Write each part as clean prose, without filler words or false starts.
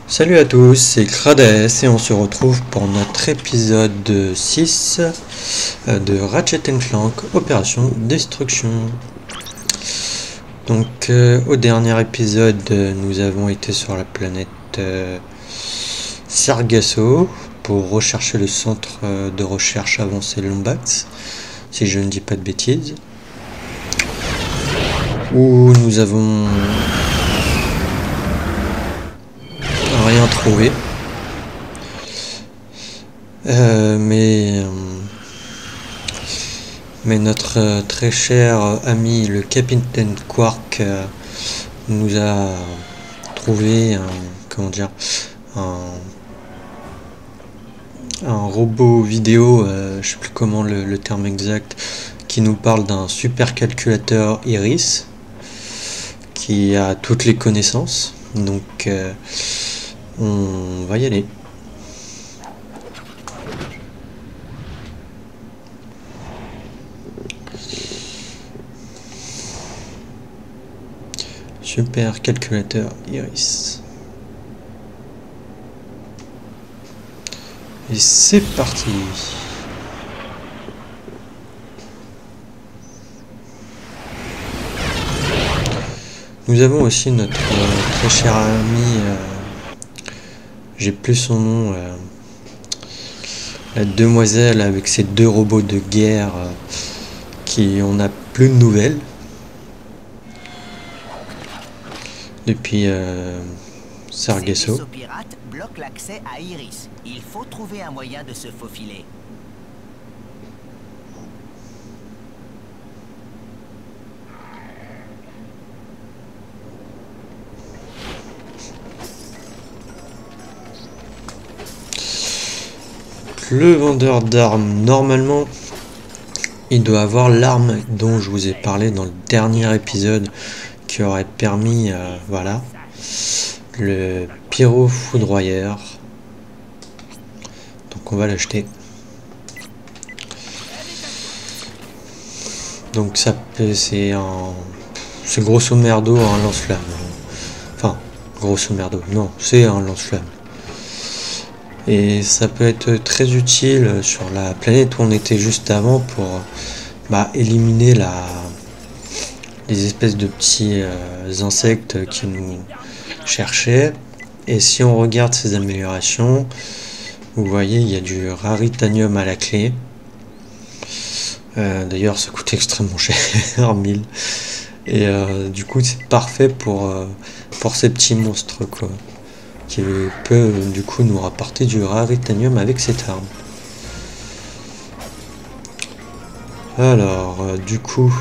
Salut à tous, c'est Crades et on se retrouve pour notre épisode 6 de Ratchet & Clank Opération Destruction. Donc au dernier épisode, nous avons été sur la planète Sargasso pour rechercher le centre de recherche avancé Lombax, si je ne dis pas de bêtises, où nous avons rien trouvé. Mais notre très cher ami le Capitaine Quark nous a trouvé un robot vidéo, je sais plus comment le terme exact, qui nous parle d'un supercalculateur Iris qui a toutes les connaissances. Donc on va y aller. Super calculateur Iris. Et c'est parti. Nous avons aussi notre très cher ami, j'ai plus son nom, la demoiselle avec ses deux robots de guerre qui on n'a plus de nouvelles depuis Sargasso. Ces vaisseaux pirates bloquent l'accès à Iris. Il faut trouver un moyen de se faufiler. Le vendeur d'armes, normalement, il doit avoir l'arme dont je vous ai parlé dans le dernier épisode qui aurait permis, voilà, le pyro foudroyeur. Donc on va l'acheter. Donc ça c'est grosso merdo un lance-flamme. Enfin, grosso merdo, non, c'est un lance-flamme. Et ça peut être très utile sur la planète où on était juste avant pour éliminer les espèces de petits insectes qui nous cherchaient. Et si on regarde ces améliorations, vous voyez il y a du raritanium à la clé. D'ailleurs ça coûte extrêmement cher, 1000. Et du coup c'est parfait pour ces petits monstres quoi, qui peut du coup nous rapporter du raritanium avec cette arme. Alors du coup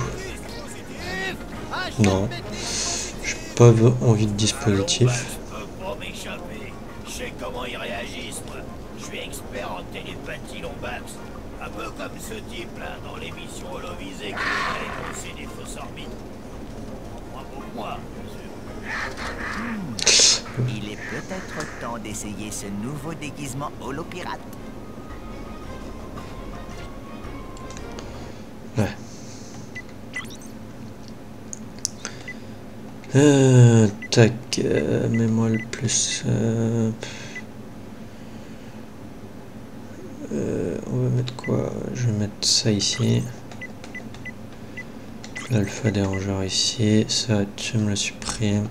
non, j'ai pas envie de dispositif. Je sais comment ils réagissent, moi. Je suis expert en télépathie Lombax. Un peu comme ce type là dans l'émission Holovisée qui a énoncé des fausses orbites. Pour moi. Il est peut-être temps d'essayer ce nouveau déguisement holopirate. Ouais. Tac, mets-moi le plus. On va mettre quoi? Je vais mettre ça ici. L'alpha dérangeur ici. Ça, tu me le supprimes.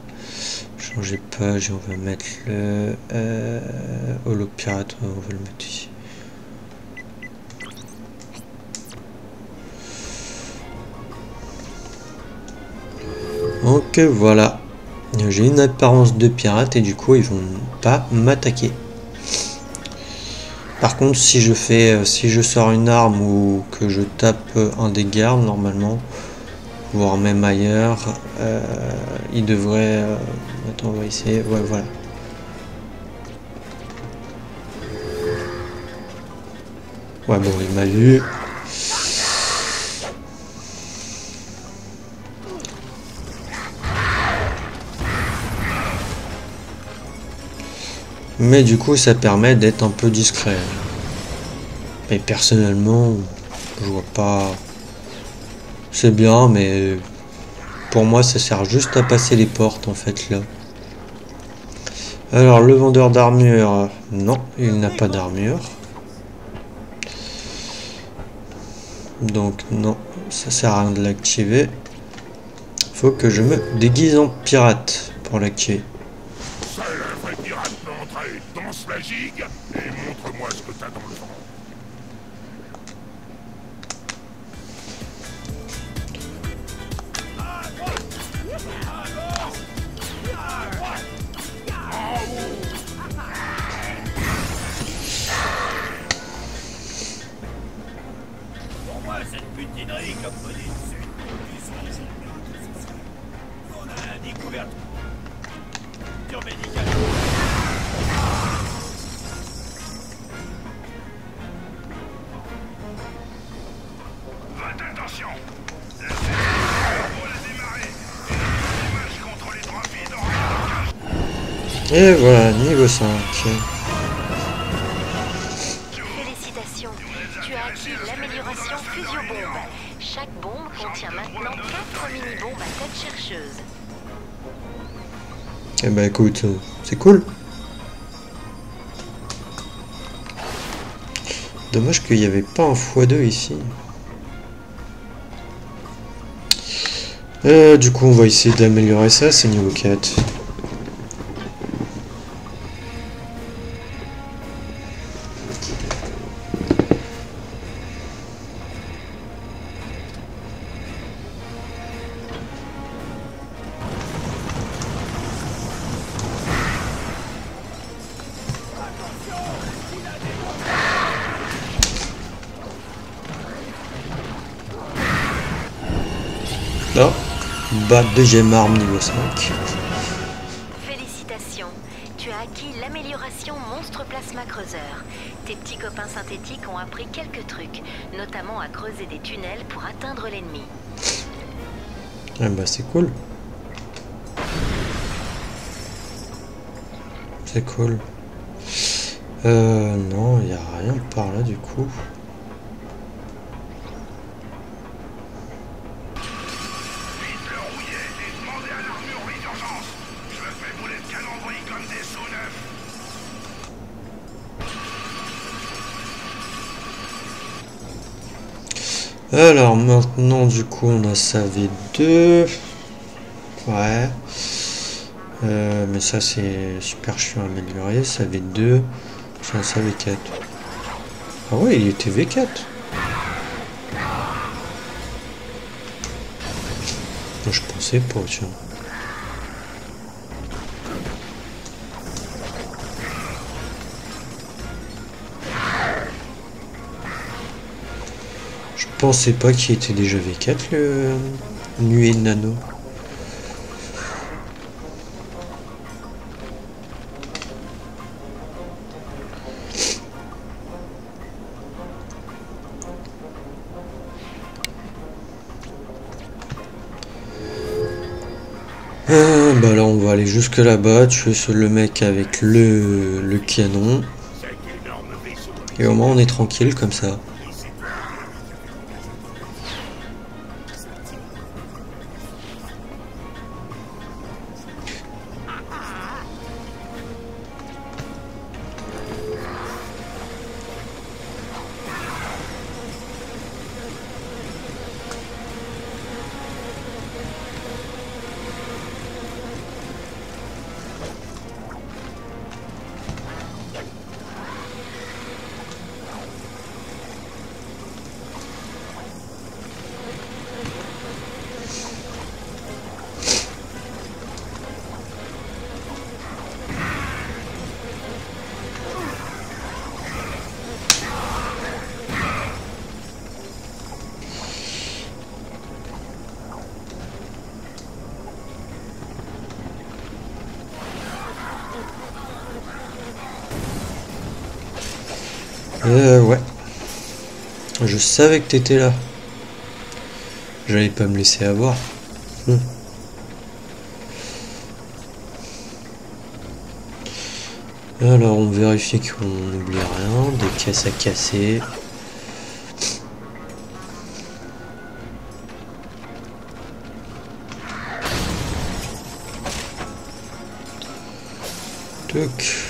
Changer page, on va mettre le holopirate, on va le mettre ici. Donc voilà, j'ai une apparence de pirate et du coup ils vont pas m'attaquer. Par contre si je sors une arme ou que je tape un des gardes normalement, voire même ailleurs, il devrait... attends, on va essayer, ouais voilà. Ouais bon, il m'a vu. Mais du coup ça permet d'être un peu discret. Et personnellement, je vois pas... C'est bien, mais pour moi ça sert juste à passer les portes en fait là. Alors, le vendeur d'armure, non, il n'a pas d'armure. Donc, non, ça sert à rien de l'activer. Faut que je me déguise en pirate pour l'activer. Seul un vrai pirate peut entrer. Danse la gigue et montre-moi ce que t'as dans le ventre. Pour moi, cette mutinerie, comme vous dites, c'est une on a découvert médicale. Faites attention. La série pour la démarrer. Et match contre les dropides en Et voilà, niveau 5. Félicitations, tu as acquis l'amélioration Physio-Bombe. Chaque bombe contient maintenant 4 mini-bombes à tête chercheuse. Eh ben écoute, c'est cool. Dommage qu'il n'y avait pas un x2 ici. Du coup, on va essayer d'améliorer ça, c'est niveau 4. Là, bah, deuxième arme niveau 5. Félicitations, tu as acquis l'amélioration Monstre Plasma Creuseur. Tes petits copains synthétiques ont appris quelques trucs, notamment à creuser des tunnels pour atteindre l'ennemi. Ah bah c'est cool. C'est cool. Non, il n'y a rien par là du coup. Alors maintenant du coup on a sa V2. Ouais. Mais ça c'est super chiant à améliorer. Sa V2. C'est sa V4. Ah ouais, il était V4. Je pensais pas, tiens. Je pensais pas qu'il était déjà V4 le nuée nano. Bah là on va aller jusque là-bas, tuer le mec avec le canon. Et au moins on est tranquille comme ça. Ouais. Je savais que t'étais là. J'allais pas me laisser avoir. Alors on vérifie qu'on n'oublie rien. Des caisses à casser. Tuc.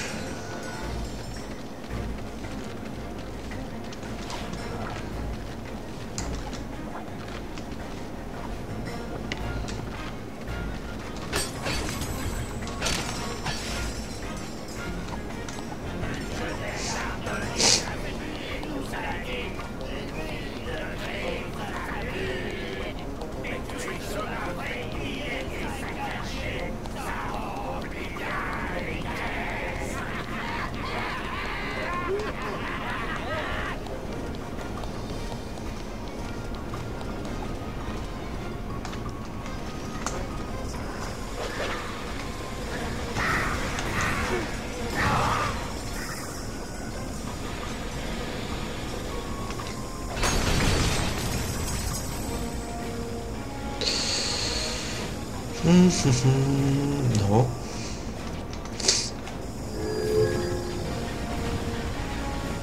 Non.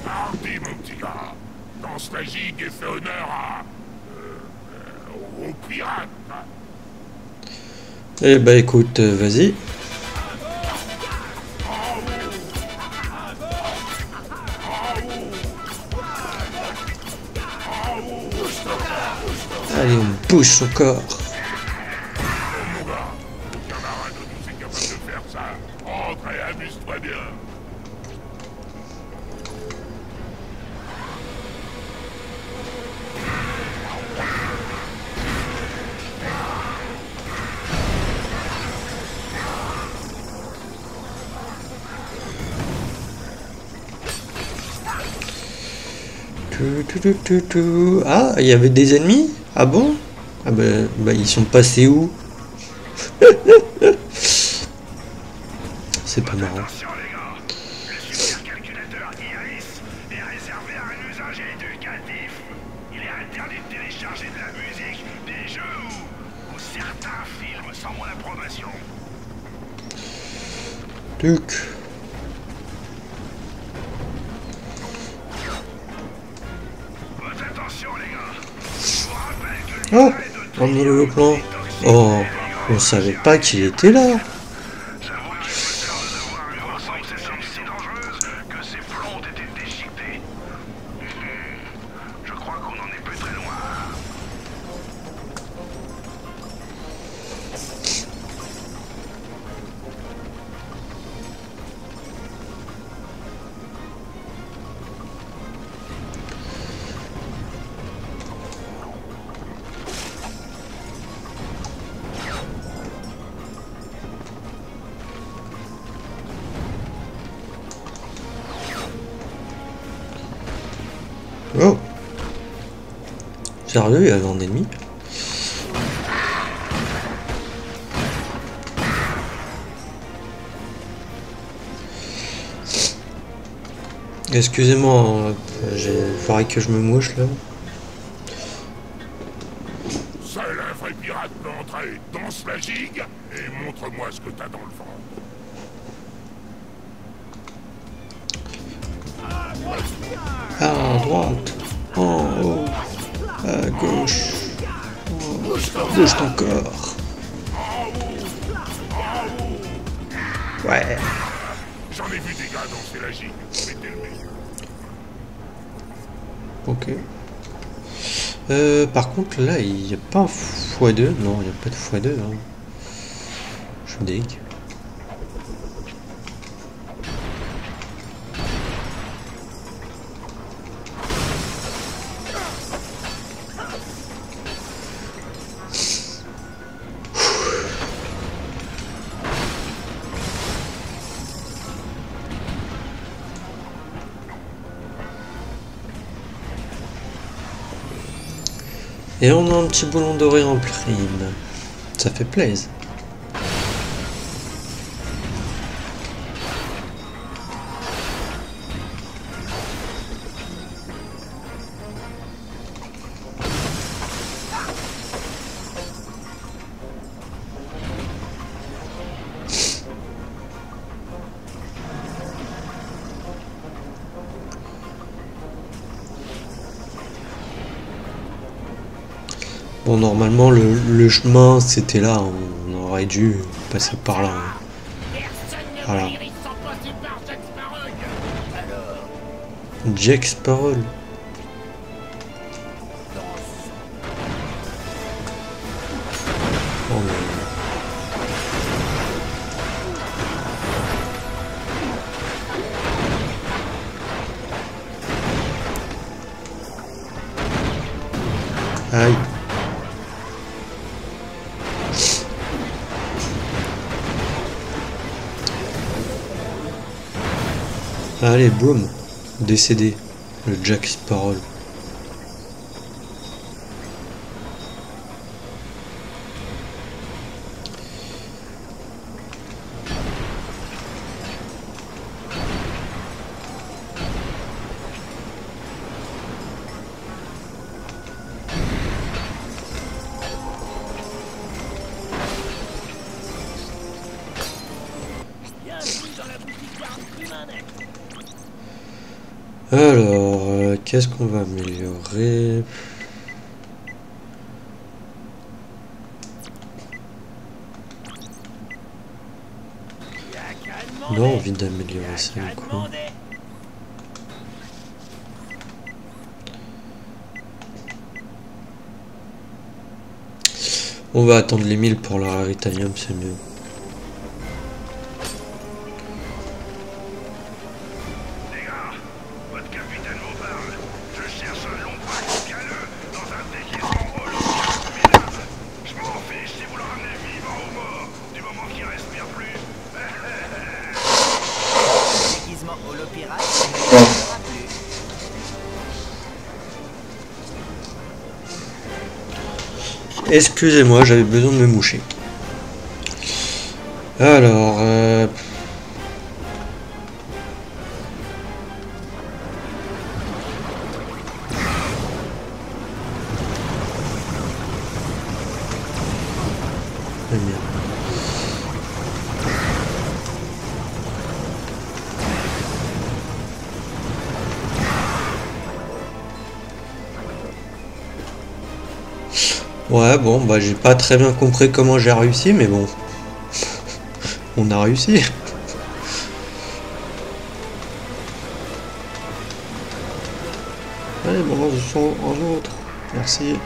Parti, mon petit gars. Danse la gigue et fais honneur aux pirates. Eh bah écoute, vas-y. Allez, on bouge son corps. Amuse-toi bien. Ah, il y avait des ennemis? Ah bon? Ah bah ils sont passés où? C'est pas marrant. Attention les gars, le supercalculateur Iris est réservé à un usage éducatif. Il est interdit de télécharger de la musique, des jeux ou certains films sans mon approbation. Tuc. Votre attention les gars, je vous rappelle que Oh, on est le plan. Oh, on savait pas qu'il était là. Oh, sérieux, il y avait un ennemi? Excusez-moi, il faudrait que je me mouche là. Seul un vrai pirate peut entrer. Danse la gigue et montre-moi ce que t'as dans le ventre. À droite, en haut, à gauche. Bouge ton corps. Ouais. J'en ai vu des gars danser la gigue. Ok. Par contre, là, il n'y a pas un x2. Non, il n'y a pas de x2. Hein. Je suis deg. Et on a un petit boulon doré en prime. Ça fait plaisir. Bon, normalement, le chemin, c'était là. On aurait dû passer par là. Voilà. C'est par Jack Sparrow. Alors, Jack Sparrow. Oh, mais... Aïe. Allez, boum. Décédé. Le Jack Sparrow. Alors, qu'est-ce qu'on va améliorer? On a envie d'améliorer ça du coup. On va attendre les 1000 pour le raritanium, c'est mieux. Excusez-moi, j'avais besoin de me moucher. Alors, ouais, bon, bah j'ai pas très bien compris comment j'ai réussi, mais bon, on a réussi. Allez, bon, je suis en autre. Merci.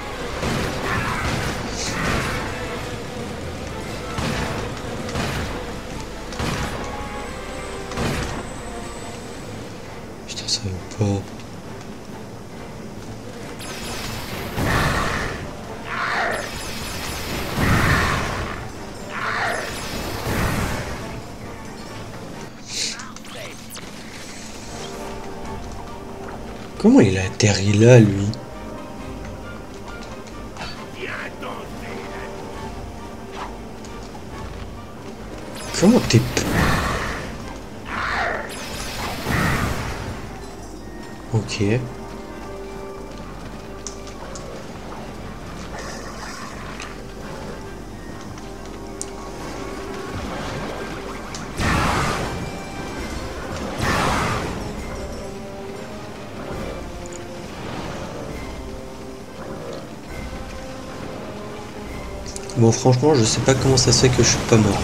Putain, ça veut pas. Comment il a atterri là, lui? Comment t'es... Ok. Bon, franchement, je sais pas comment ça se fait que je suis pas mort.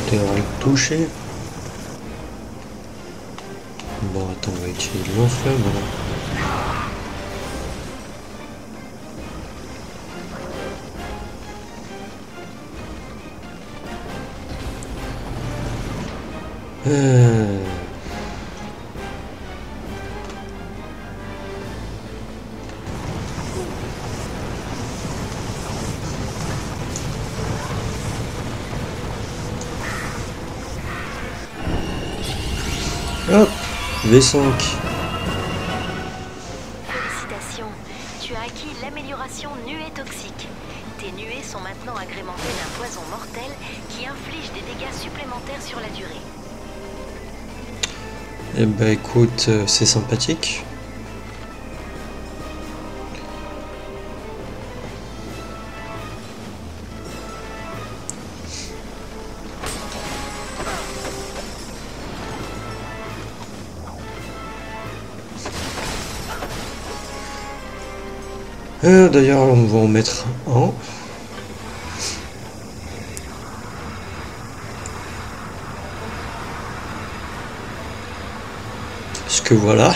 T'es touché. Bon, attends, on va utiliser le lance-flamme alors. Hop, V5. Félicitations, tu as acquis l'amélioration nuée toxique. Tes nuées sont maintenant agrémentées d'un poison mortel qui inflige des dégâts supplémentaires sur la durée. Eh ben écoute, c'est sympathique. D'ailleurs, on va en mettre un. Parce que voilà.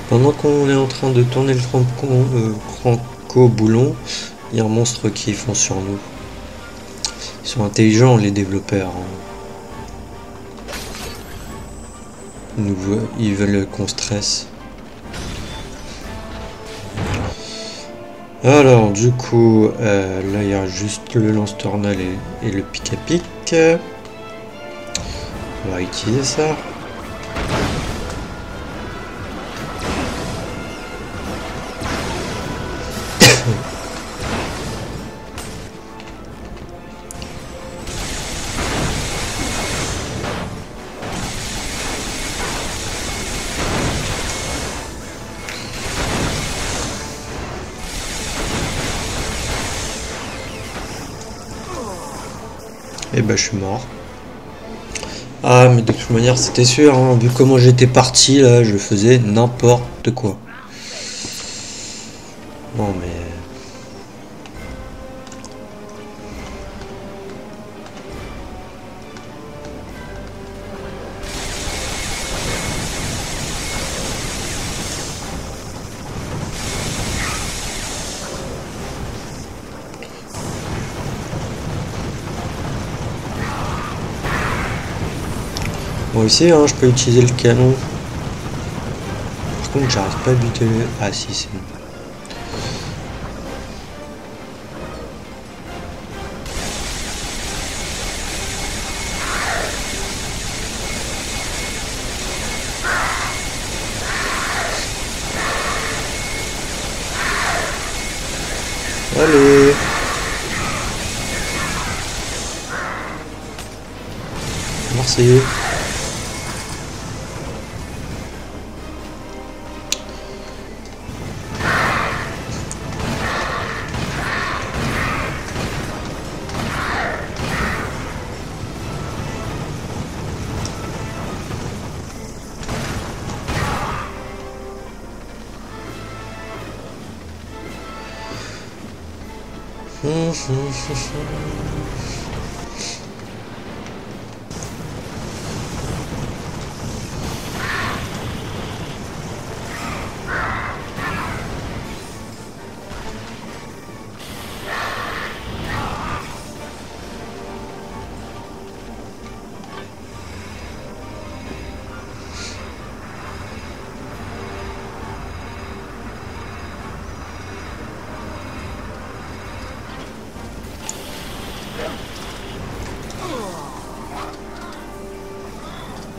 Pendant qu'on est en train de tourner le franco-boulon, il y a un monstre qui fonce sur nous. Ils sont intelligents, les développeurs. Ils veulent qu'on stresse. Alors, du coup, là, il y a juste le lance-tornade et le pic-à-pic. On va utiliser ça. Et bah je suis mort. Ah mais de toute manière c'était sûr, hein, vu comment j'étais parti là, je faisais n'importe quoi. Non mais... Moi aussi, hein, je peux utiliser le canon. Par contre, j'arrive pas à buter le... Ah si, c'est bon. Allez. Merci.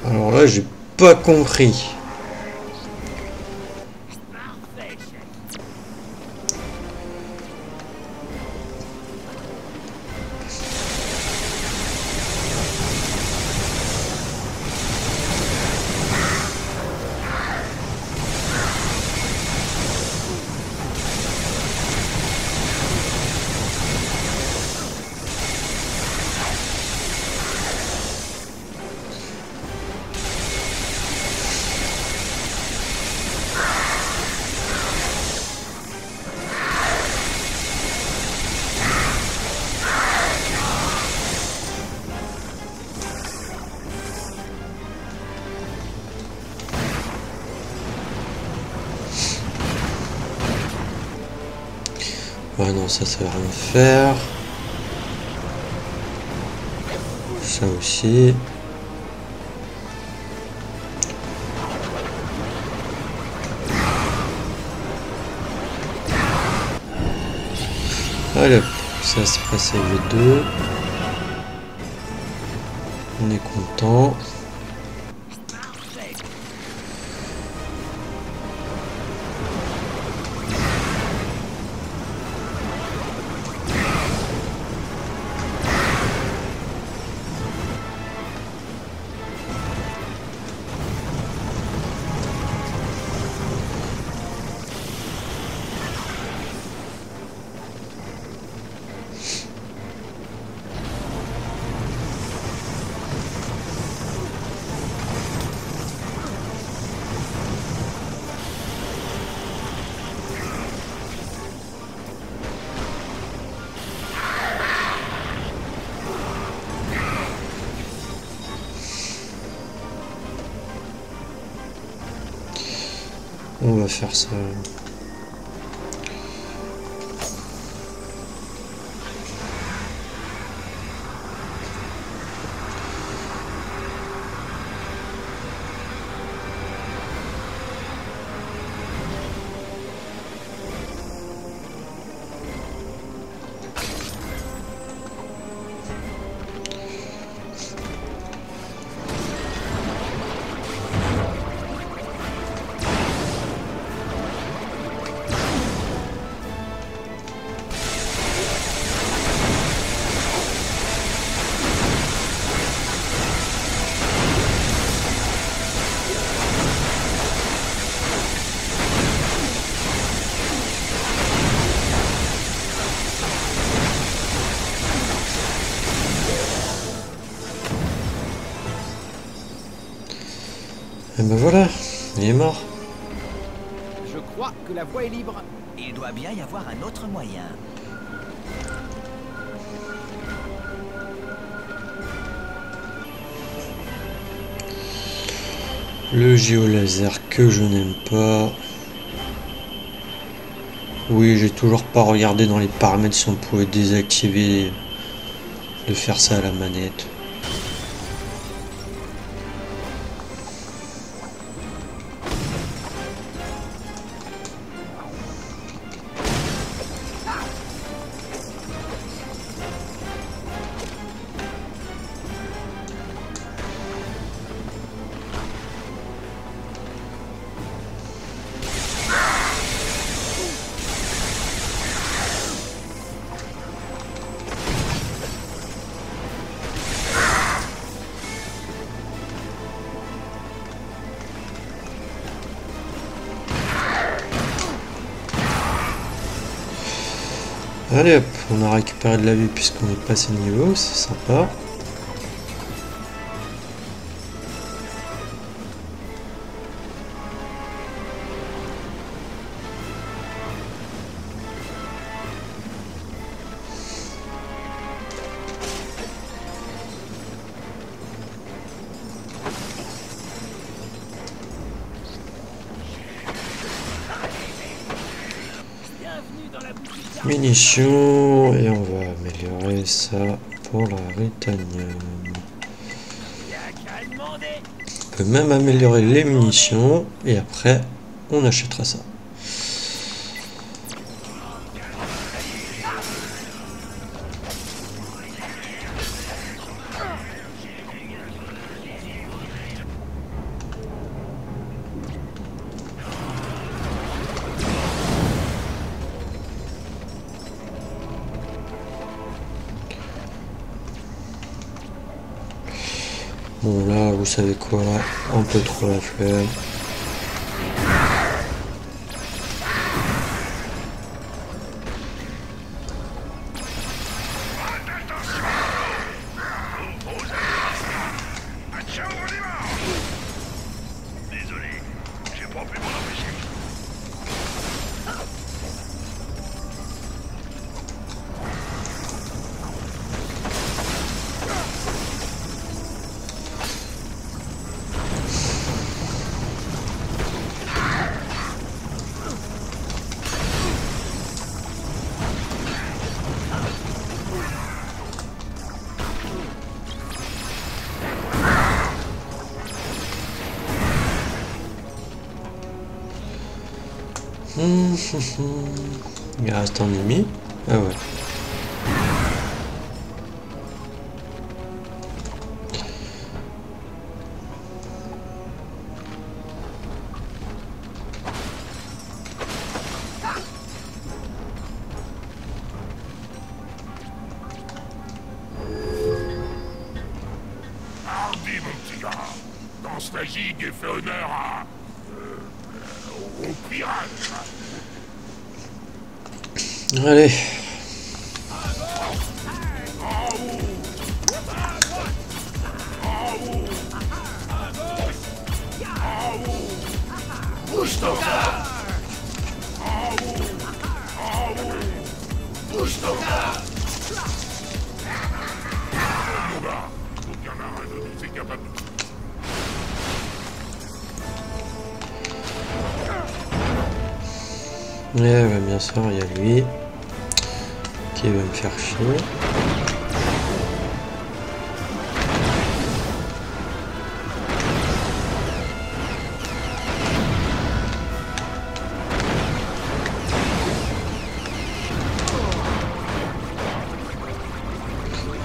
Alors là, j'ai pas compris. Ouais non, ça va rien faire. Ça aussi. Allez, ça se passe à V2. On est content. On va faire ça. Et ben voilà, il est mort. Je crois que la voie est libre. Il doit bien y avoir un autre moyen. Le géolaser que je n'aime pas. Oui, j'ai toujours pas regardé dans les paramètres si on pouvait désactiver de faire ça à la manette. Allez hop, on a récupéré de la vie puisqu'on est passé niveau, c'est sympa. Munitions, et on va améliorer ça pour la Ritanium. On peut même améliorer les munitions et après on achètera ça. Bon là, vous savez quoi, un peu trop la flemme. Désolé, j'ai pas pu m'en empêcher. Il reste un ennemi. Ah ouais. Hardy, mon petit gars. Danse la gigue et fais honneur aux pirates. Allez. Bouge ton gars. Bouge ton gars. Mon gars, aucun marin de nous est capable de... Ouais, bien sûr, il y a lui qui va me faire chier.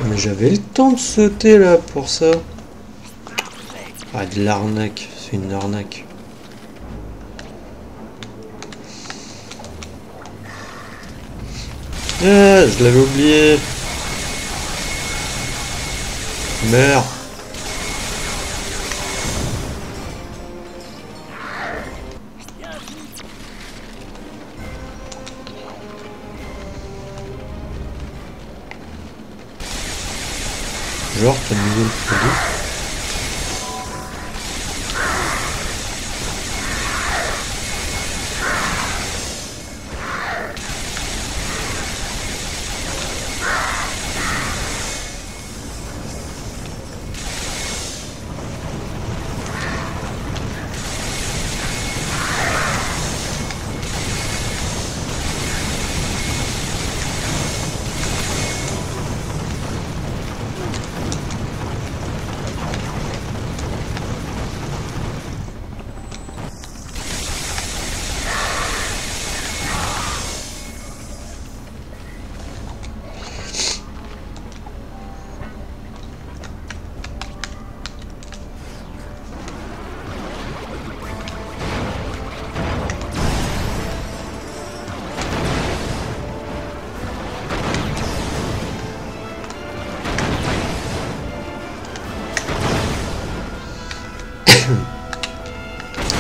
Mais j'avais le temps de sauter là pour ça. Ah, de l'arnaque, c'est une arnaque. Ah, je l'avais oublié. Meurs. Genre, t'as nouveau le produit.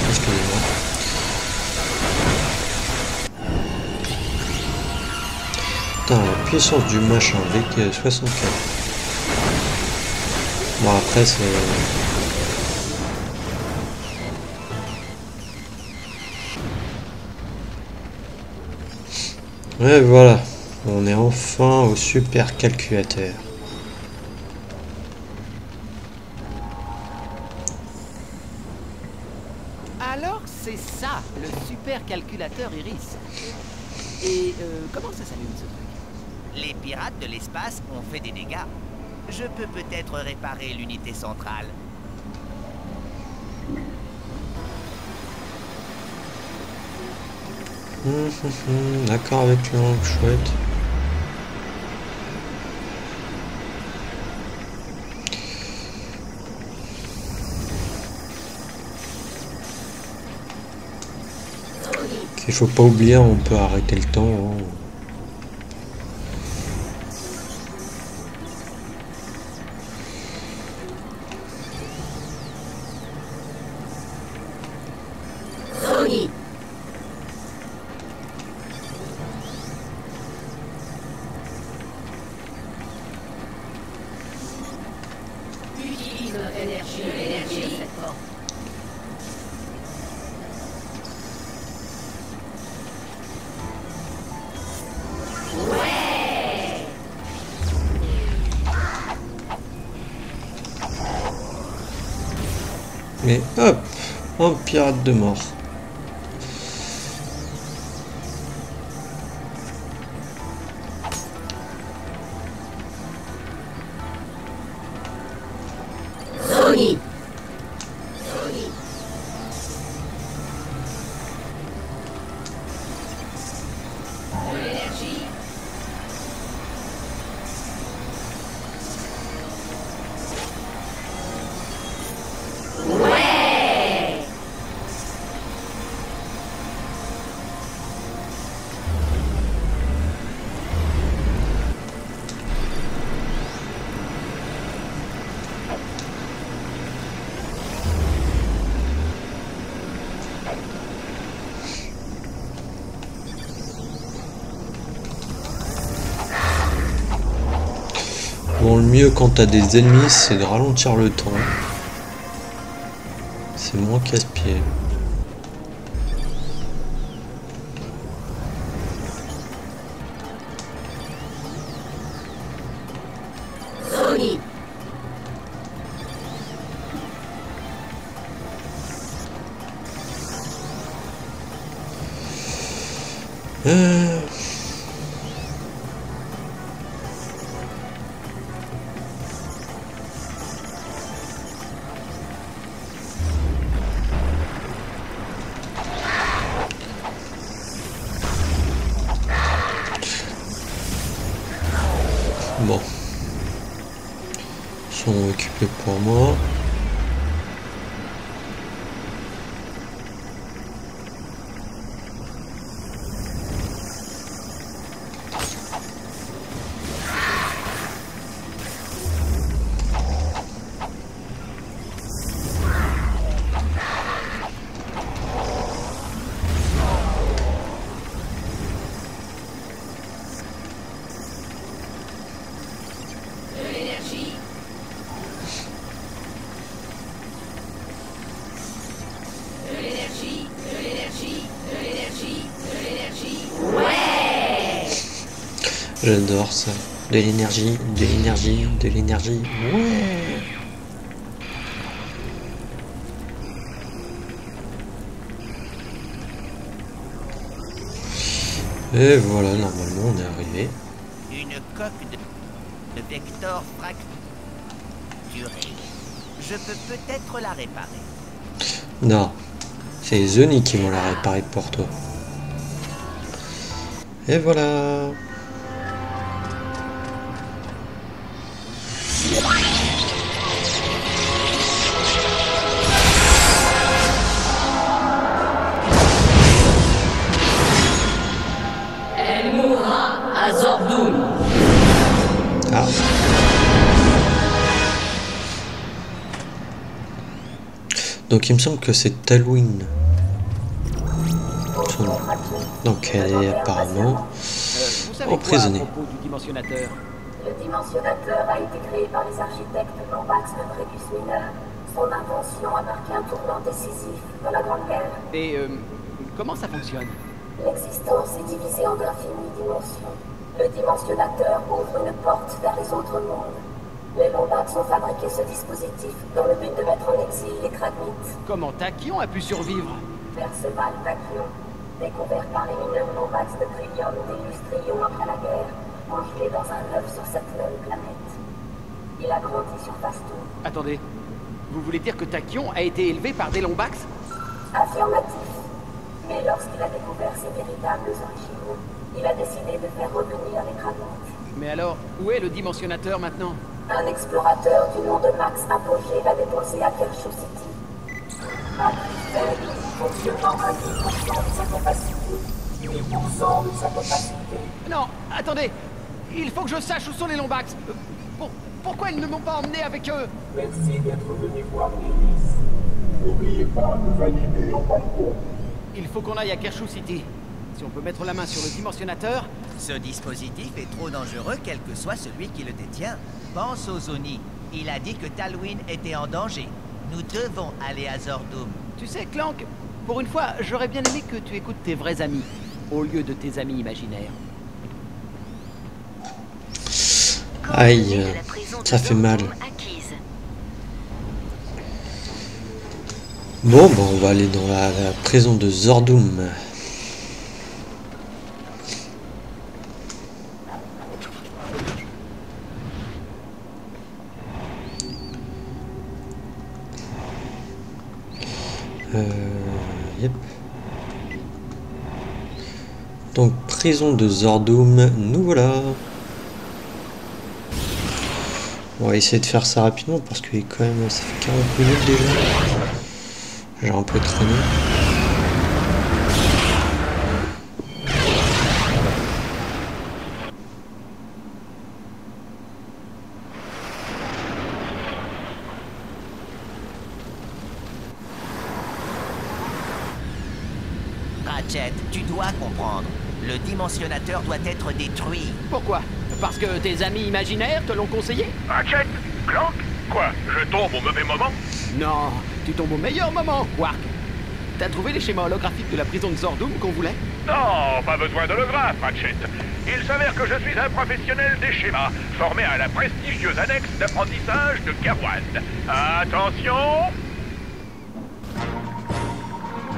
Excusez-moi. Putain, la puissance du machin avec 64. Bon, après, c'est... Ouais, voilà. On est enfin au super calculateur. Alors, c'est ça, le super calculateur Iris. Et comment ça s'allume ce truc? Les pirates de l'espace ont fait des dégâts. Je peux peut-être réparer l'unité centrale. D'accord avec le chouette. Il faut pas oublier, on peut arrêter le temps. Hein. Utilise notre énergie de cette forme. Mais hop, un pirate de mort. Bon, le mieux quand t'as des ennemis, c'est de ralentir le temps. C'est moins casse-pied. Bon. Ils sont occupés pour moi. J'adore ça. De l'énergie, de l'énergie, de l'énergie. Ouais. Et voilà, normalement on est arrivé. Une coque de Vector fracturée. Je peux peut-être la réparer. Non, c'est les Oni qui vont la réparer pour toi. Et voilà. Elle mourra à Zordum. Ah. Donc il me semble que c'est Talwyn. Donc elle est apparemment Vous savez emprisonnée. quoi à propos du dimensionnateur? Le dimensionnateur a été créé par les architectes Lombax de Bregus Miner. Son invention a marqué un tournant décisif dans la Grande Guerre. Et comment ça fonctionne? L'existence est divisée en d'infinies dimensions. Le dimensionnateur ouvre une porte vers les autres mondes. Les Lombax ont fabriqué ce dispositif dans le but de mettre en exil les Kragmites. Comment Tachyon a pu survivre? Perceval Tachyon, découvert par les mineurs Lombax de Trillium et Lustrion après la guerre, congelé dans un œuf sur cette même planète. Il a grandi sur Fastou. Attendez, vous voulez dire que Tachyon a été élevé par des Lombax? Affirmatif. Mais lorsqu'il a découvert ses véritables origines, il a décidé de faire revenir les Kragmites. Mais alors, où est le dimensionnateur maintenant? Un explorateur du nom de Max Apogée l'a déposé à Kershaw City. Max faible, fonctionnant à 10% de sa capacité. 8% de sa capacité. Non, attendez, il faut que je sache où sont les Lombax. Pourquoi ils ne m'ont pas emmené avec eux? Merci d'être venu voir Iris. N'oubliez pas de valider en parcours. Il faut qu'on aille à Kershaw City. Si on peut mettre la main sur le dimensionnateur... Ce dispositif est trop dangereux, quel que soit celui qui le détient. Pense aux Oni. Il a dit que Talwyn était en danger. Nous devons aller à Zordum. Tu sais, Clank, pour une fois, j'aurais bien aimé que tu écoutes tes vrais amis, au lieu de tes amis imaginaires. Aïe, ça fait mal. Bon, bah on va aller dans la prison de Zordum. Yep. Donc prison de Zordum, nous voilà. On va essayer de faire ça rapidement parce que quand même ça fait 40 minutes déjà. J'ai un peu traîné. Ratchet, tu dois comprendre. Le dimensionnateur doit être détruit. Pourquoi? Parce que tes amis imaginaires te l'ont conseillé? Ratchet, Clank, quoi? Je tombe au mauvais moment? Non, tu tombes au meilleur moment, Quark. T'as trouvé les schémas holographiques de la prison de Zordum qu'on voulait? Non, pas besoin d'holographe, Ratchet. Il s'avère que je suis un professionnel des schémas, formé à la prestigieuse annexe d'apprentissage de Kerwan. Attention!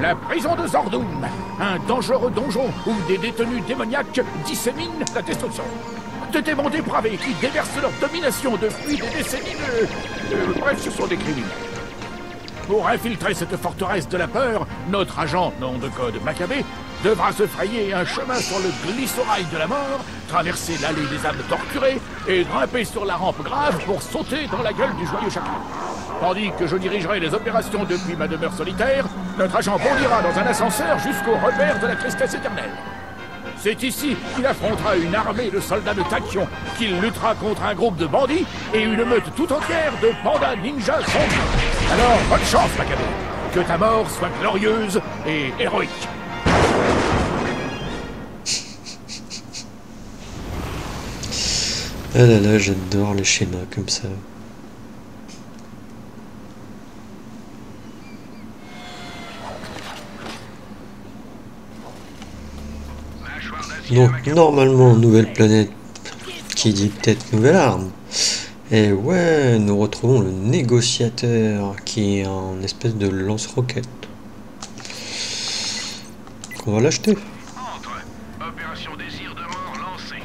La prison de Zordoum, un dangereux donjon où des détenus démoniaques disséminent la destruction. Des démons dépravés qui déversent leur domination depuis des décennies bref, ce sont des criminels. Pour infiltrer cette forteresse de la peur, notre agent, nom de code Maccabée, devra se frayer un chemin sur le glissorail de la mort, traverser l'allée des âmes torturées et grimper sur la rampe grave pour sauter dans la gueule du joyeux chacun. Tandis que je dirigerai les opérations depuis ma demeure solitaire, notre agent bondira dans un ascenseur jusqu'au repère de la tristesse éternelle. C'est ici qu'il affrontera une armée de soldats de Tachyon, qu'il luttera contre un groupe de bandits et une meute tout entière de pandas ninjas zombies. Alors, bonne chance, Maccabée. Que ta mort soit glorieuse et héroïque. Ah là là, j'adore les schémas comme ça. Donc normalement, nouvelle planète qui dit peut-être nouvelle arme. Et ouais, nous retrouvons le négociateur qui est en espèce de lance-roquette. On va l'acheter. Opération désir de mort lancée.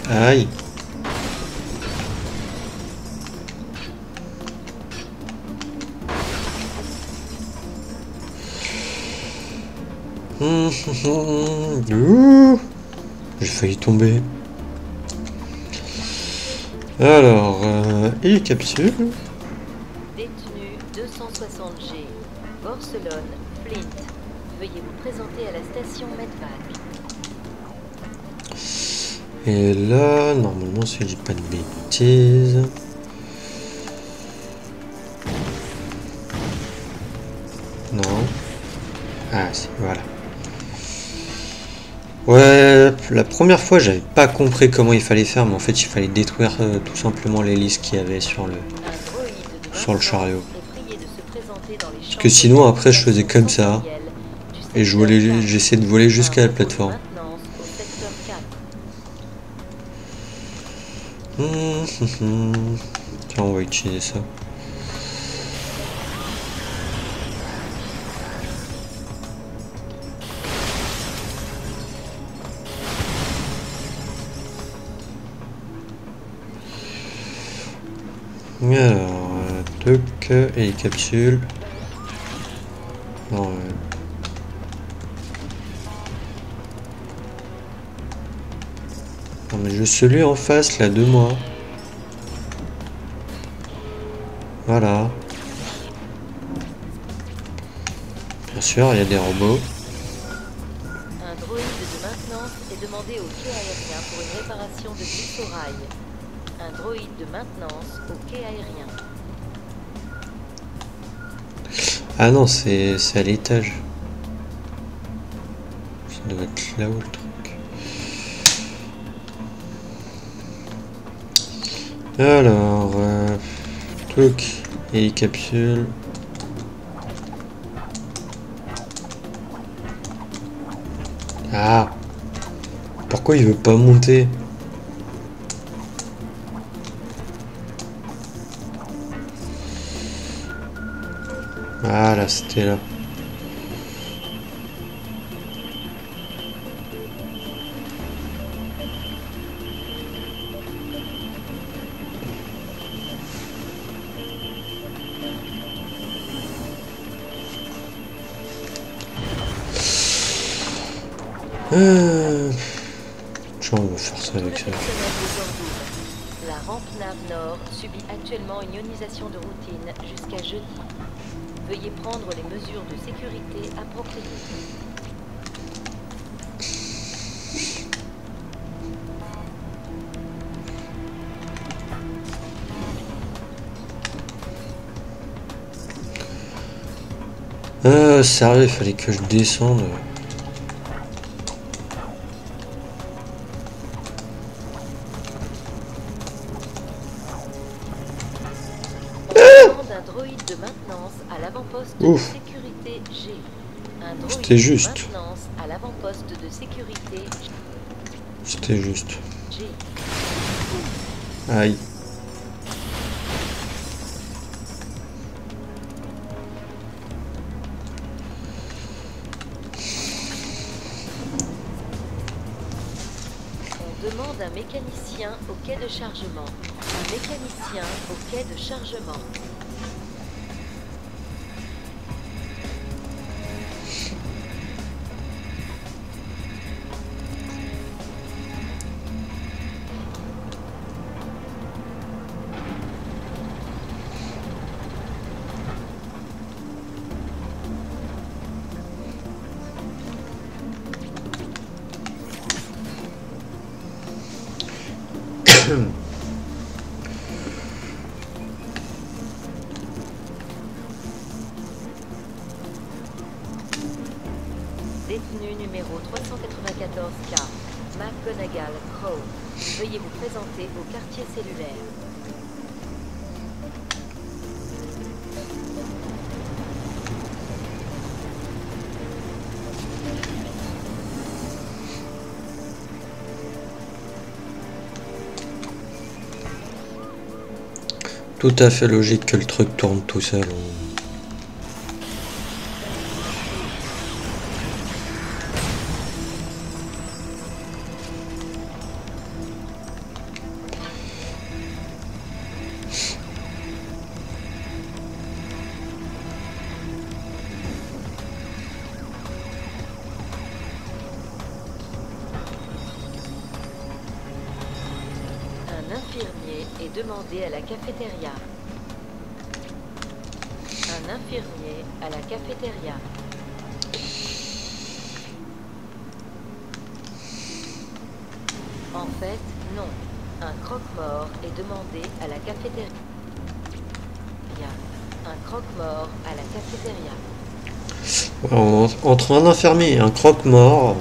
Aïe. J'ai failli tomber. Alors, et capsule. Détenu 260G, Barcelone, Flint. Veuillez vous présenter à la station Medvac. Et là, normalement, si je dis pas de bêtises. Non. Ah, si, voilà. Ouais, la première fois, j'avais pas compris comment il fallait faire, mais en fait, il fallait détruire tout simplement l'hélice qu'il y avait sur le chariot. Parce que sinon, après, je faisais comme ça. Et j'essayais de voler jusqu'à la plateforme. Tiens, on va utiliser ça. Alors, truc et les capsules. Non, non mais je celui en face là de moi. Voilà. Bien sûr, il y a des robots. Un droïde de maintenance est demandé au quai aérien pour une réparation de glissorail. Un droïde de maintenance au quai aérien. Ah non, c'est à l'étage. Ça doit être là où le truc. Alors, truc et capsule. Ah, pourquoi il veut pas monter? Voilà, c'était là. On va faire ça avec ça. La rampe nav nord subit actuellement une ionisation de routine jusqu'à jeudi. Veuillez prendre les mesures de sécurité appropriées. Sérieux, il fallait que je descende. Un droïde de maintenance à l'avant-poste de sécurité G. Un droïde C'était juste. de maintenance à l'avant-poste de sécurité C'était juste. G. Aïe. demande un mécanicien au quai de chargement. Un mécanicien au quai de chargement. Détenu numéro 394K, McGonagall Crow. Veuillez vous présenter au quartier cellulaire. Tout à fait logique que le truc tourne tout seul. Demandez à la cafétéria. Un infirmier à la cafétéria. En fait, non. Un croque-mort est demandé à la cafétéria. Un croque-mort à la cafétéria. Entre un infirmier et un croque-mort,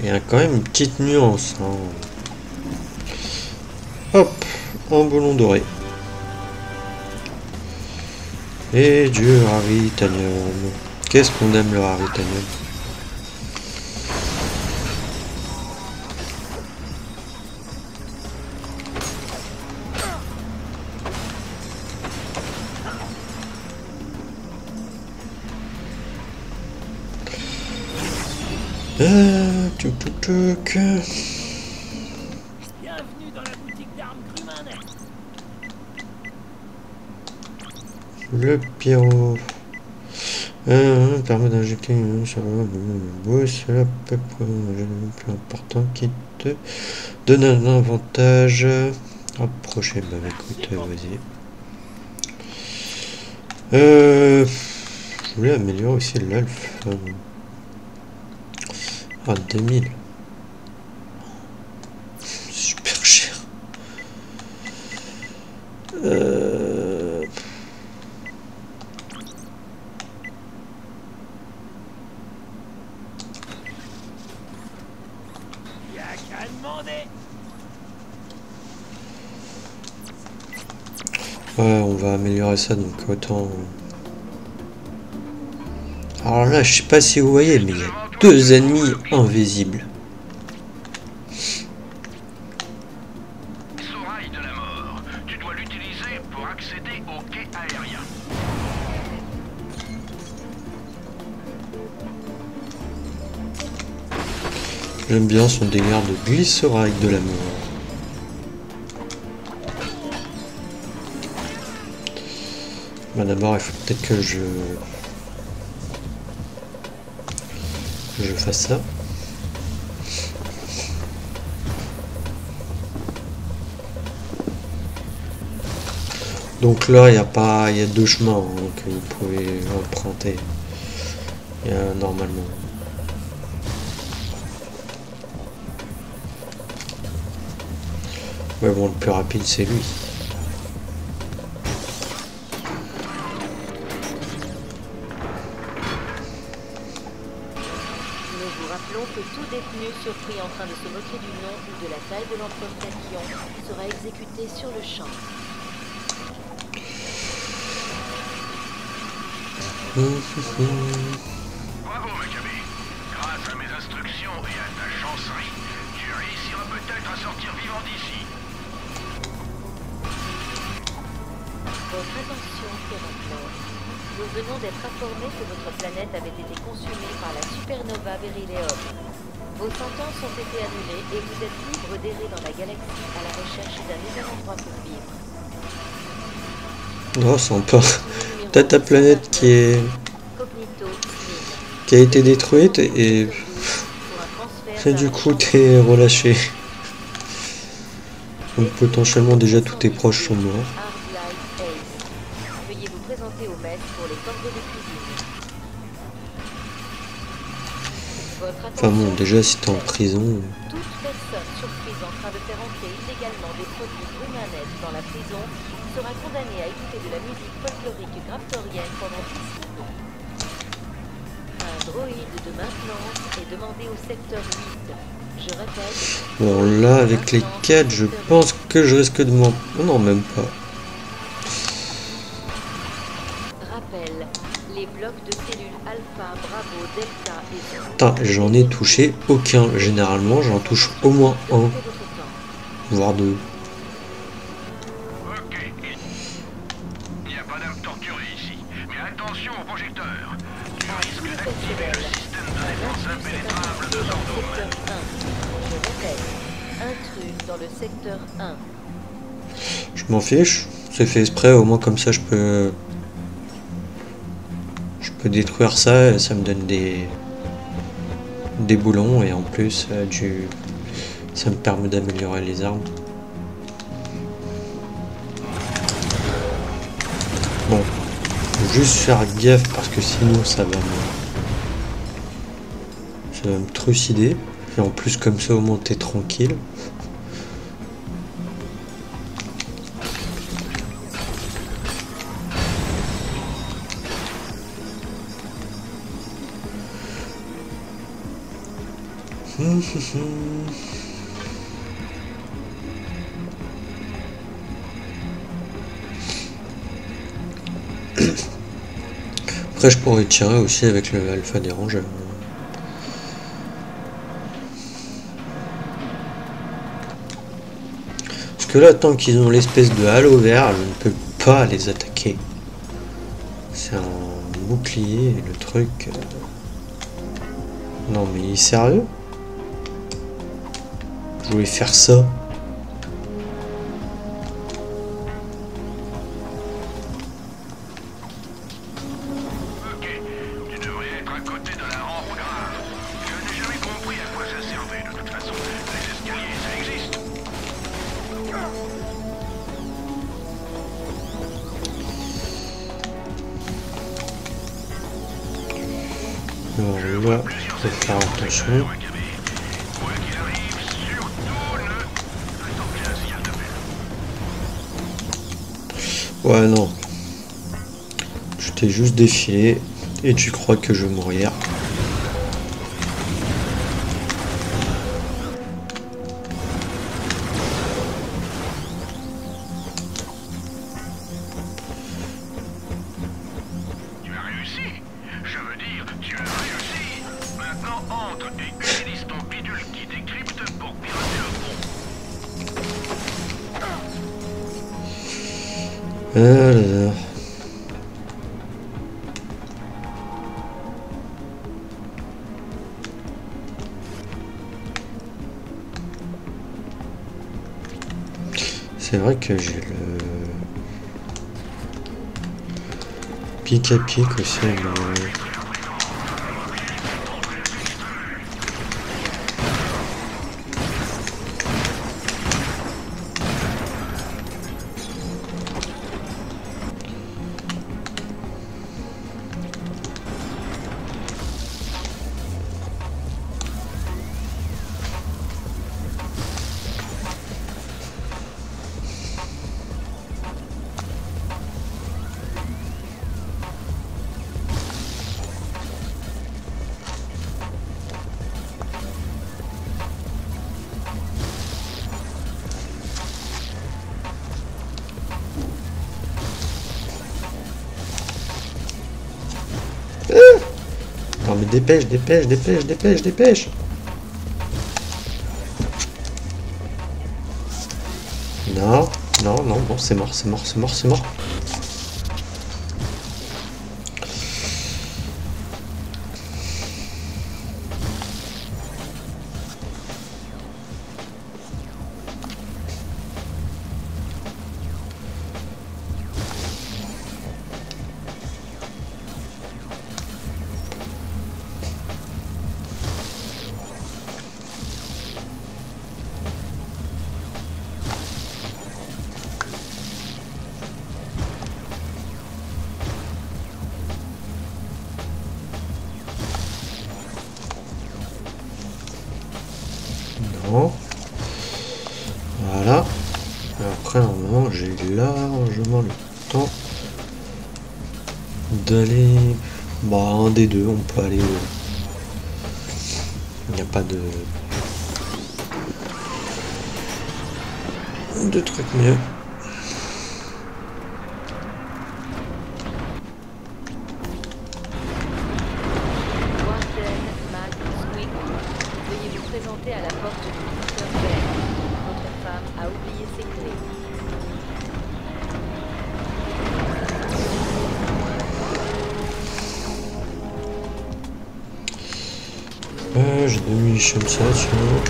il y a quand même une petite nuance. Hein. Hop, un boulon doré. Et du Raritanium. Qu'est-ce qu'on aime le Raritanium? Le pyro permet d'injecter une sur le boss, c'est la peu plus important qui te donne un avantage. Approchez, bah écoute, vas-y. Je voulais améliorer aussi l'alpha. Ah, 2000. Super cher. Ouais, on va améliorer ça, donc autant... Alors là, je sais pas si vous voyez, mais il y a 2 ennemis invisibles. Sorail de la mort. Tu dois l'utiliser pour accéder au quai aérien. J'aime bien son délire de glissorail de la mort. Bah d'abord, il faut peut-être que je fasse ça. Donc là, il y a 2 chemins hein, que vous pouvez emprunter. Il y a normalement. Mais bon, le plus rapide, c'est lui. Que tout détenu surpris en train de se moquer du nom ou de la taille de l'empereur Tachyon sera exécuté sur le champ. Bravo, Maccabi. Grâce à mes instructions et à ta chancerie, tu réussiras peut-être à sortir vivant d'ici. Votre attention, Terraplor. Nous venons d'être informés que votre planète avait été consumée par la supernova Beryllium. Vos sentences ont été annulées et vous êtes libre d'errer dans la galaxie à la recherche d'un nouvel endroit pour vivre. Oh, sympa. T'as ta planète qui a été détruite et du coup t'es relâché. Donc potentiellement déjà tous tes proches sont morts. Veuillez vous présenter au maître pour les cordeaux de cuisine. Enfin bon, déjà si t'es en prison... Toute personne surprise en train de faire entrer illégalement des produits humanettes dans la prison sera condamnée à écouter de la musique folklorique graptorienne pendant 10 secondes. Un droïde de maintenance est demandé au secteur 8. Je répète... Bon là, avec les 4, je pense que je risque de m'en... Oh non, même pas. Rappel, les blocs de cellules alpha, bravo, delta et... Putain, j'en ai touché aucun. Généralement, j'en touche au moins un. Voire deux. Ok. Il n'y a pas d'âme torturée ici. Mais attention au projecteur. Tu risques d'activer le système de défense impénétrable de Zordon. Je répète, intrus dans le secteur 1. Je m'en fiche. C'est fait exprès, au moins comme ça je peux détruire ça et ça me donne des boulons et en plus ça me permet d'améliorer les armes. Bon, faut juste faire gaffe parce que sinon ça va me trucider. Et en plus comme ça au moins t'es tranquille. Après je pourrais tirer aussi avec le alpha dérangeur. Parce que là tant qu'ils ont l'espèce de halo vert, je ne peux pas les attaquer. C'est un bouclier le truc. Non mais il est sérieux? Je voulais faire ça. Ok, tu devrais être à côté de la rampe grave. Je n'ai jamais compris à quoi ça servait de toute façon. Les escaliers, ça existe. Alors là, il faut faire attention. Ouais non. Je t'ai juste défilé et tu crois que je vais mourir. Tu as réussi. Je veux dire, tu as réussi. Maintenant entre et utilise ton bidule qui décrypte pour pirater le pont. Alors. C'est vrai que j'ai le pic à pic aussi. Mais... Non mais dépêche, dépêche, dépêche, dépêche, dépêche. Non, non, non, bon c'est mort, c'est mort, c'est mort, c'est mort. Non. Voilà. Après, normalement, j'ai largement le temps d'aller... Bah, un des deux, on peut aller... Il n'y a pas de trucs mieux. Veuillez vous présenter à la porte du ministère vert. Votre femme a oublié ses clés. J'ai 2 munitions de ça, sinon...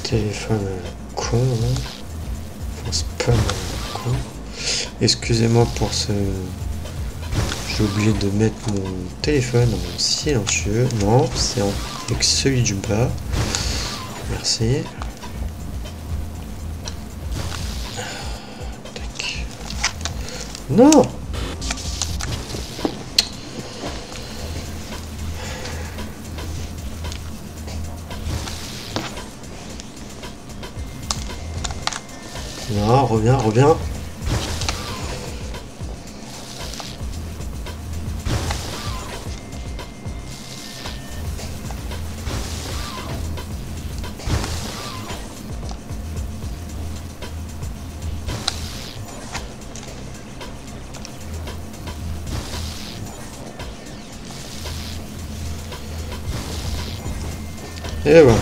Téléphone con, hein. Enfin, spam con. Excusez-moi pour ce... J'ai oublié de mettre mon téléphone en silencieux. Non, c'est avec celui du bas. Merci. Tac. Non! Non, reviens, reviens. Et voilà.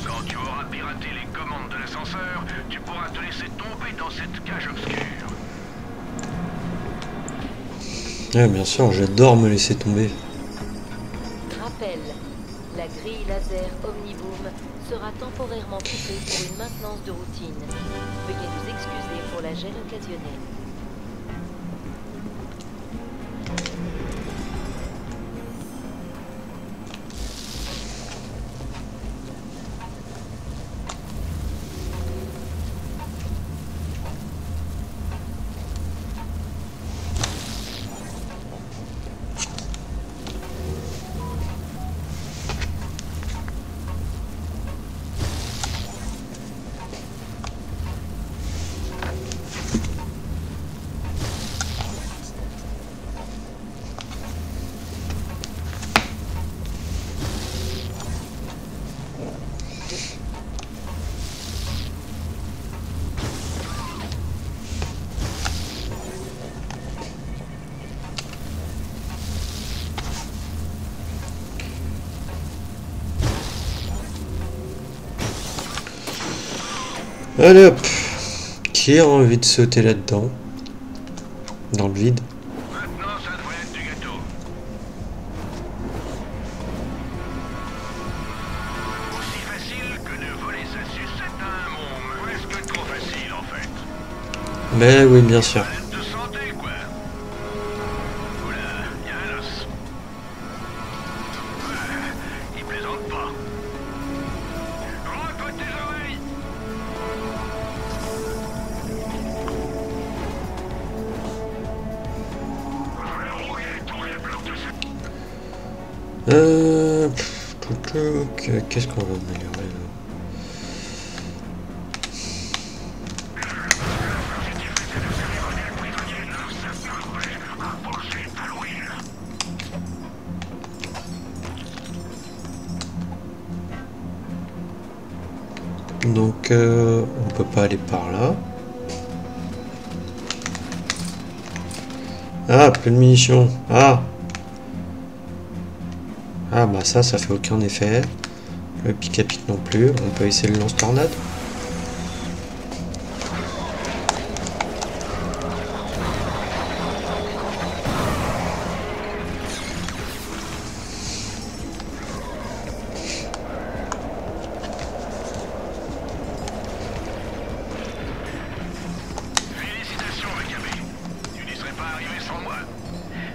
Quand tu auras piraté les commandes de l'ascenseur, tu pourras te laisser tomber dans cette cage obscure. Ouais, bien sûr, j'adore me laisser tomber. Rappel, la grille laser Omniboom sera temporairement coupée pour une maintenance de routine. Veuillez nous excuser pour la gêne occasionnée. Allez hop. Qui a envie de sauter là-dedans? Dans le vide? Maintenant, ça devrait être du gâteau. Aussi facile que de voler sa sucette à un môme. Presque trop facile, en fait. Mais oui, bien sûr. De santé, quoi. Oula, y'a un os. Ouais, il plaisante pas. Recote tes oreilles. Qu'est-ce qu'on va améliorer là? Donc on peut pas aller par là. Ah, plus de munitions. Ah bah ça fait aucun effet. Le pic à pic non plus. On peut essayer le lance-tornade. Félicitations, Macabé. Tu n'y serais pas arrivé sans moi.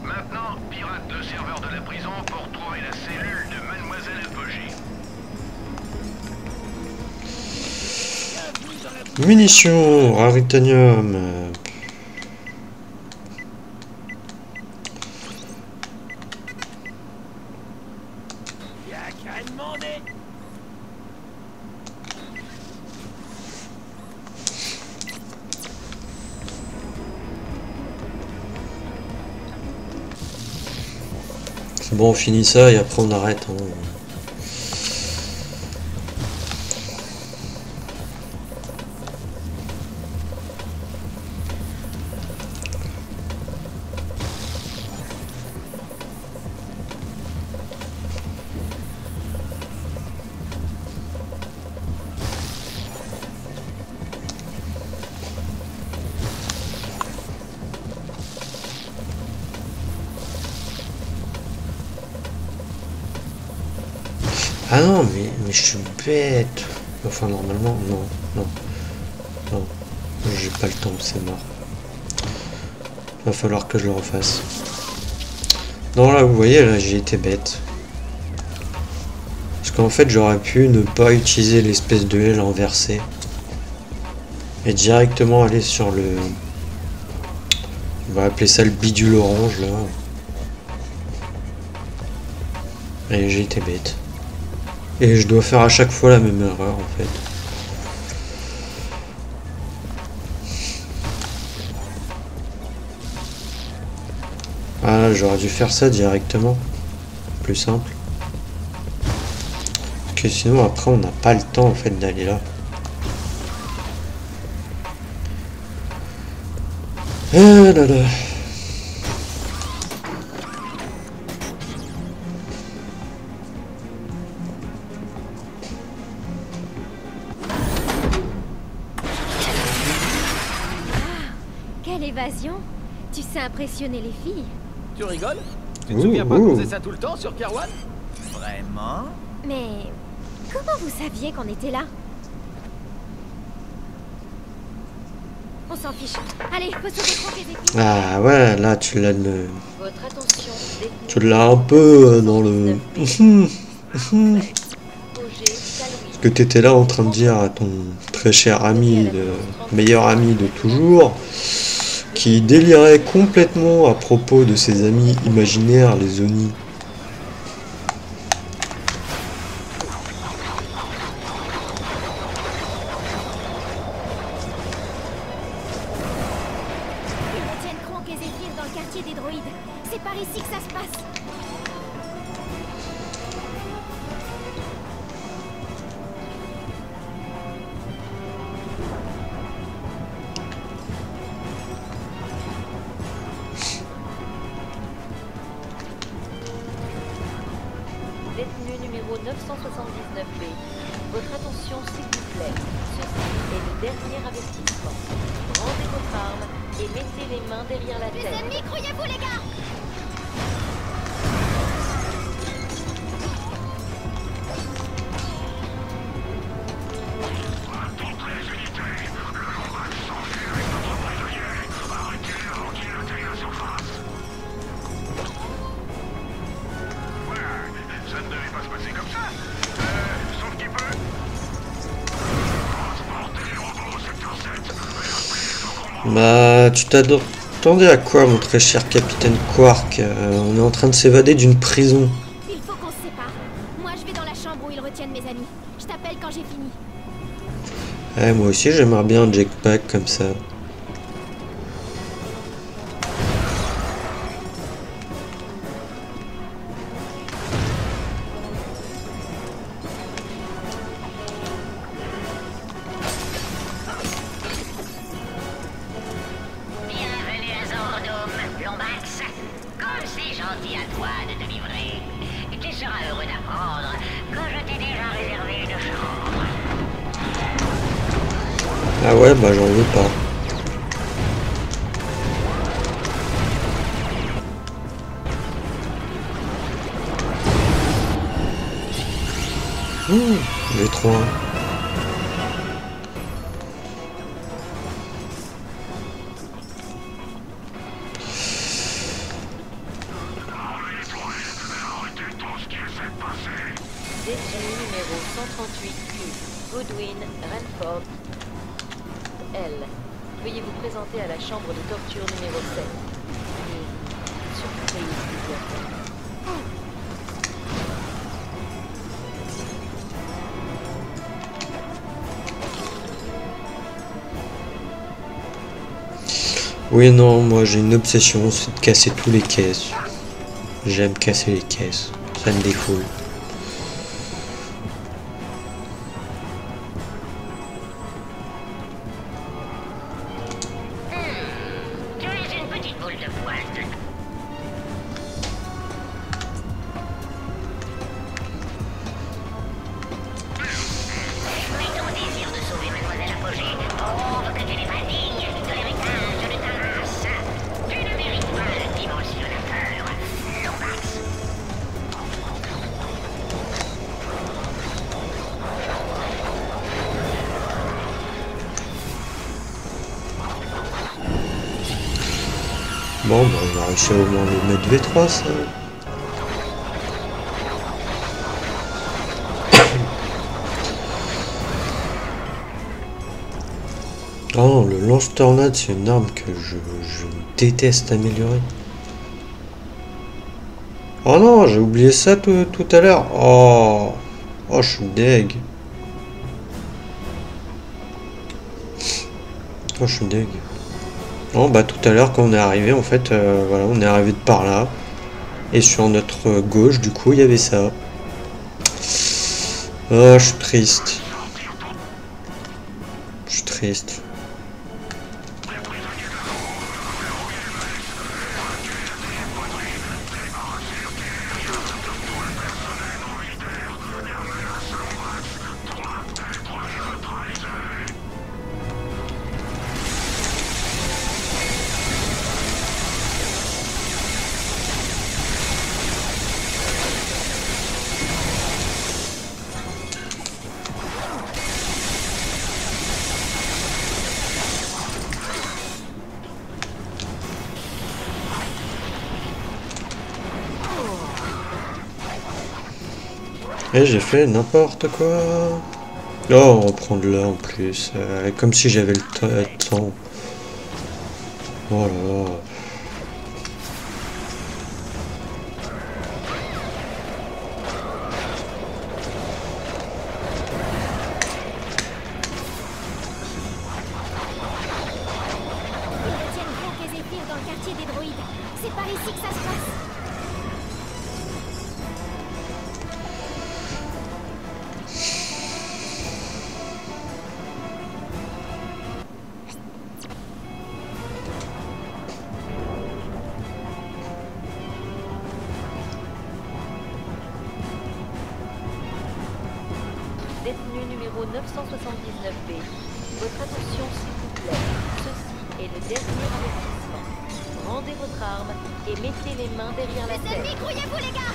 Maintenant, pirate le serveur de la prison pour trouver la cellule de Mademoiselle Apogée. Munitions, raritanium. Y'a qu'à demander. C'est bon, on finit ça et après on arrête. Hein. Ah non, mais je suis bête. Enfin, normalement, non. J'ai pas le temps, c'est mort. Va falloir que je le refasse. Non, là, vous voyez, là, j'ai été bête. Parce qu'en fait, j'aurais pu ne pas utiliser l'espèce de aile inversée. Et directement aller sur le... On va appeler ça le bidule orange, là. Et j'ai été bête. Et je dois faire à chaque fois la même erreur en fait. Ah, j'aurais dû faire ça directement. Plus simple. Que sinon après on n'a pas le temps en fait d'aller là. Ah là là. Évasion. Tu sais impressionner les filles. Tu rigoles? Tu te souviens pas qu'on faisait ça tout le temps sur Kerwan? Vraiment? Mais comment vous saviez qu'on était là? On s'en fiche. Allez, faut sauver Franck et ses filles. Ah ouais, là tu l'as Votre attention, tu l'as un peu dans le... Parce que t'étais là en train de dire à ton très cher ami, meilleur ami de toujours, qui délirait complètement à propos de ses amis imaginaires, les Oni. Ils retiennent Kronk et Zephyr dans le quartier des droïdes. C'est par ici que ça se passe. Détenu numéro 979B. Votre attention, s'il vous plaît. Ceci est le dernier avertissement. Rendez votre arme et mettez les mains derrière la Les tête. ennemis, croyez-vous les gars? Ça ne devait pas se passer comme ça. Sauf qu'il peut. Transporter les robots au secteur 7. Bah, tu t'attendais à quoi, mon très cher capitaine Quark? On est en train de s'évader d'une prison. Il faut qu'on se sépare. Moi, je vais dans la chambre où ils retiennent mes amis. Je t'appelle quand j'ai fini. Ouais, moi aussi, j'aimerais bien un jetpack comme ça. Ah ouais, bah j'en veux pas. J'ai 3. Détenu numéro 138Q, Goodwin Renford L. Veuillez vous présenter à la chambre de torture numéro 7. Et surprise immédiatement. Oui, non, moi j'ai une obsession, c'est de casser tous les caisses. J'aime casser les caisses, ça me défoule. Tu es une petite boule de poil. Mais ton désir de sauver Mademoiselle Apogée prouve que tu n'es pas digne de l'héritage de ta race. Tu ne mérites pas le dimensionnateur, Lombax. Bon, bah on a réussi à au moins le mettre V3, ça. Oh, le lance-tornade, c'est une arme que je déteste améliorer. Oh non, j'ai oublié ça tout à l'heure. Oh, je suis deg. Oh, je suis deg. Oh, bah tout à l'heure, quand on est arrivé, en fait, voilà, on est arrivé de par là. Et sur notre gauche, du coup, il y avait ça. Oh, je suis triste. Je suis triste. Et j'ai fait n'importe quoi. Oh, on reprend de là en plus. Comme si j'avais le temps. Voilà. Ils retiennent Gronk et Zéphyr dans le quartier des droïdes. C'est par ici que ça se passe. Détenu numéro 979B. Votre attention s'il vous plaît. Ceci est le dernier avertissement. Rendez votre arme et mettez les mains derrière la Les ennemis, tête. grouillez-vous les gars!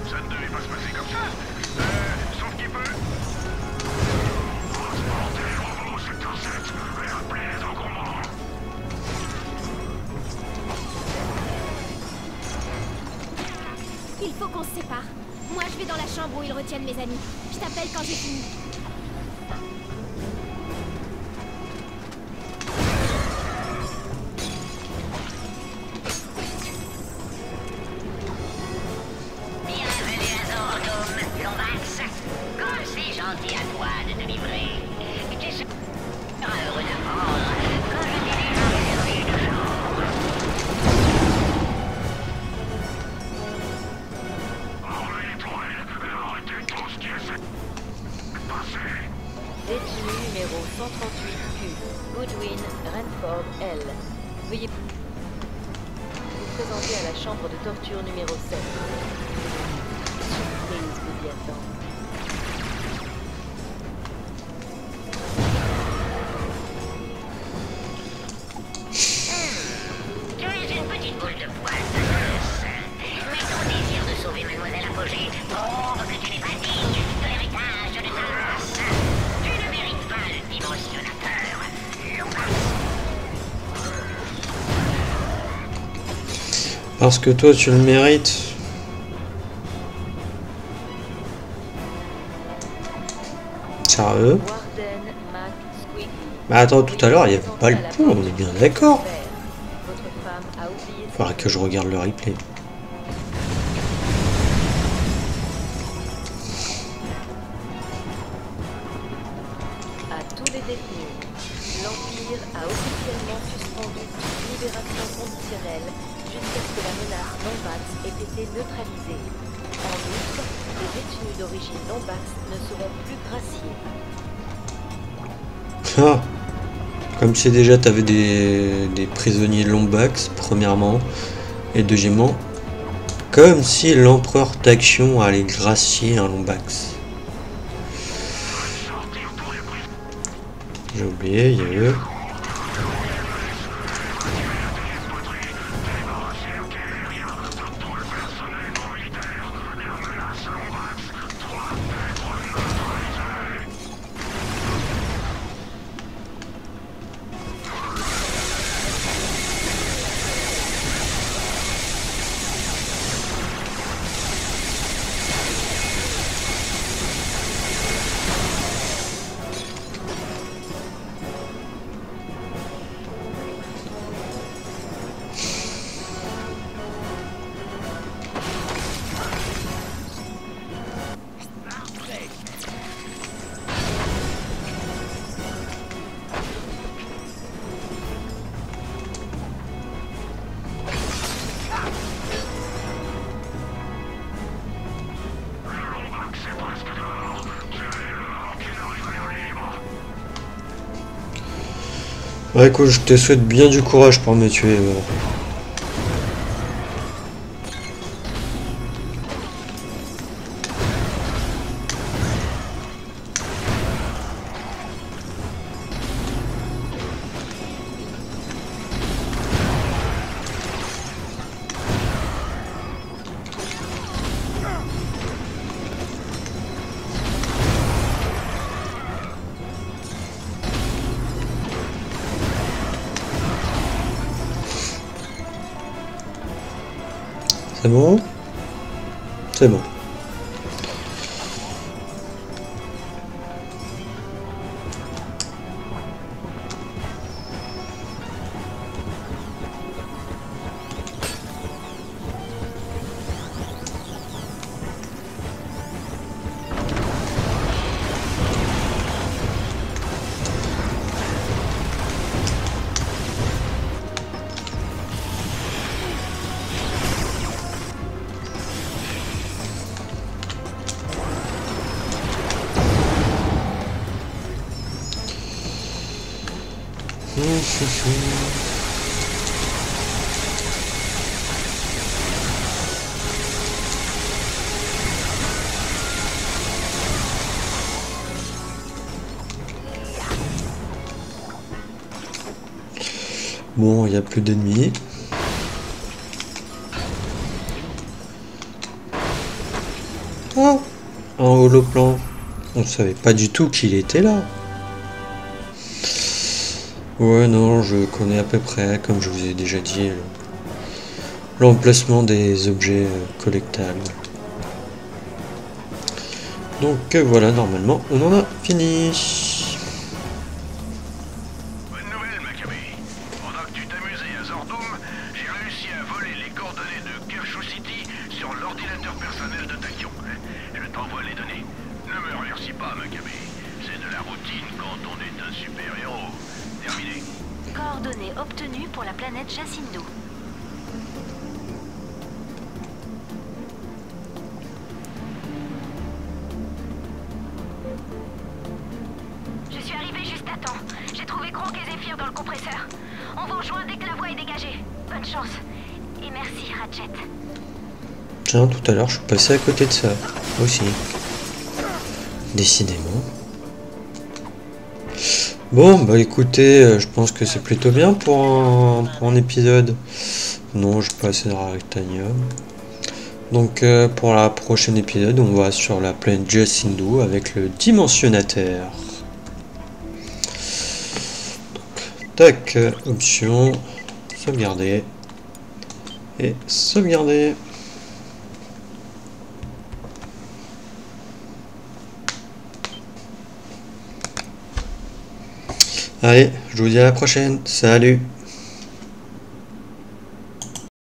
Ça ne devait pas se passer comme ça. Sauf qu'il peut. Il faut qu'on se sépare. Moi, je vais dans la chambre où ils retiennent mes amis. Je t'appelle quand j'ai fini. Bienvenue à Zordum, Lombax. Comme c'est gentil à toi de te livrer. Tu seras heureux d'apprendre que je t'ai déjà réservé une chambre. Arrêtez tout ce qui est fait. chambre de torture numéro 7. Surprise vous y attend. Tu es une petite boule de poils, mais ton désir de sauver Mademoiselle Apogée prouve que tu n'es pas digne de l'héritage de ta race. Tu ne mérites pas le dimensionnateur, Lombax. Parce que toi tu le mérites. Sérieux? Mais attends, tout à l'heure il n'y avait pas le point, on est bien d'accord. Faudra que je regarde le replay. À tous les détenus, l'Empire a officiellement suspendu toute libération conditionnelle jusqu'à ce que la menace Lombax ait été neutralisée. En outre, les détenus d'origine Lombax ne seront plus graciés. Ah, comme c'est déjà t'avais des prisonniers Lombax, premièrement, et deuxièmement, comme si l'empereur Tachyon allait gracier un Lombax. J'ai oublié, il y a eu... Ouais, écoute, je te souhaite bien du courage pour me tuer. C'est bon? C'est bon. Bon, il n'y a plus d'ennemis. Oh, un holoplan. On savait pas du tout qu'il était là. Ouais, non, je connais à peu près, comme je vous ai déjà dit, l'emplacement des objets collectables. Donc voilà, normalement, on en a fini. Bonne nouvelle, Maccabée. Pendant que tu t'amusais à Zordum, j'ai réussi à voler les coordonnées de Kershaw City sur l'ordinateur personnel de Tachyon. Je t'envoie les données. Ne me remercie pas, Maccabée. C'est de la routine quand on est un super-héros. Terminé. Coordonnées obtenues pour la planète Jacinto. Je suis arrivée juste à temps. J'ai trouvé Kronk et Zephyr dans le compresseur. On vous rejoint dès que la voie est dégagée. Bonne chance. Et merci, Ratchet. Tiens, tout à l'heure, je suis passé à côté de ça aussi. Décidément. Bon, bah écoutez, je pense que c'est plutôt bien pour un épisode. Non, je pas assez de rectanium. Donc pour la prochaine épisode, on va sur la planète Jacindu avec le dimensionnateur. Donc, tac, option, sauvegarder et sauvegarder. Allez, je vous dis à la prochaine. Salut!